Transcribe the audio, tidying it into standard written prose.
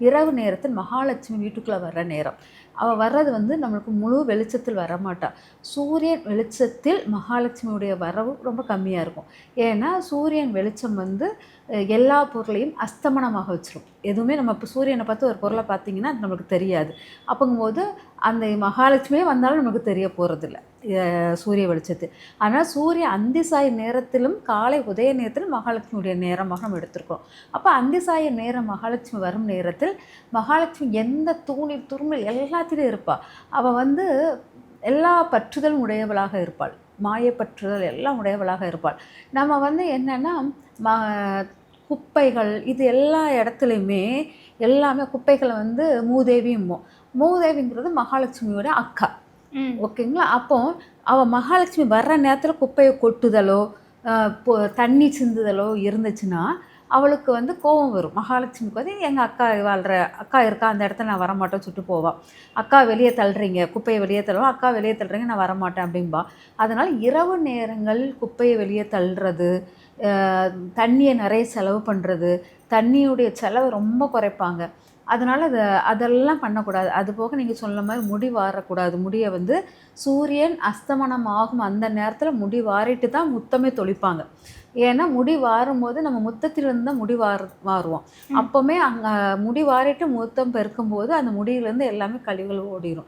இரவு நேரத்தில் மகாலட்சுமி வீட்டுக்குள்ளே வர்ற நேரம். அவள் வர்றது வந்து நம்மளுக்கு முழு வெளிச்சத்தில் வரமாட்டா. சூரியன் வெளிச்சத்தில் மகாலட்சுமியுடைய வரவு ரொம்ப கம்மியாக இருக்கும். ஏன்னா சூரியன் வெளிச்சம் வந்து எல்லா பொருளையும் அஸ்தமனமாக வச்சுரும். எதுவுமே நம்ம இப்போ சூரியனை பார்த்து ஒரு பொருளை பார்த்தீங்கன்னா அது நம்மளுக்கு தெரியாது. அப்போங்கும்போது அந்த மகாலட்சுமியே வந்தாலும் நமக்கு தெரிய போகிறதில்ல சூரிய வெளிச்சத்தில். ஆனால் சூரிய அந்தி சாயும் நேரத்திலும் காலை உதய நேரத்திலும் மகாலட்சுமியுடைய நேரமாக நம்ம எடுத்திருக்கோம். அப்போ அந்தி சாய நேரம் மகாலட்சுமி வரும் நேரத்தில் மகாலட்சுமி எந்த தூணில் துரும்பில் எல்லாத்திலும் இருப்பாள். அவள் வந்து எல்லா பற்றுதலும் உடையவளாக இருப்பாள். மாயப்பற்றுதல் எல்லாம் உடையவளாக இருப்பாள். நம்ம வந்து என்னென்னா ம குப்பைகள் இது எல்லா இடத்துலையுமே எல்லாமே குப்பைகளை வந்து மூதேவியும்போம். மூதேவிங்கிறது மகாலட்சுமியோட அக்கா. ஓகேங்களா? அப்போ அவள் மகாலட்சுமி வர்ற நேரத்தில் குப்பையை கொட்டுதலோ தண்ணி சிந்துதலோ இருந்துச்சுன்னா அவளுக்கு வந்து கோபம் வரும். மகாலட்சுமிக்கு வந்து எங்கள் அக்கா வாழ்கிற அக்கா இருக்கா, அந்த இடத்துல நான் வரமாட்டேன் சுட்டு போவாள். அக்கா வெளியே தள்ளுறீங்க, குப்பையை வெளியே தள்ளுவோம், அக்கா வெளியே தள்ளுறீங்க, நான் வரமாட்டேன் அப்படின்பா. அதனால் இரவு நேரங்கள் குப்பையை வெளியே தள்ளுறது, தண்ணியை நிறைய செலவு பண்ணுறது, தண்ணியுடைய செலவை ரொம்ப குறைப்பாங்க. அதனால் அதெல்லாம் பண்ணக்கூடாது. அதுபோக நீங்கள் சொன்ன மாதிரி முடி வாரக்கூடாது. முடியை வந்து சூரியன் அஸ்தமனம் ஆகும் அந்த நேரத்தில் முடி வாரிட்டு தான் முத்தமே தொளிப்பாங்க. ஏன்னா முடி வாரும்போது நம்ம முத்தத்திலிருந்து தான் முடி வாருவோம். அப்போவுமே அங்கே முடி வாரிட்டு முத்தம் பெருக்கும்போது அந்த முடியிலேருந்து எல்லாமே கழிவுகள் ஓடிடும்.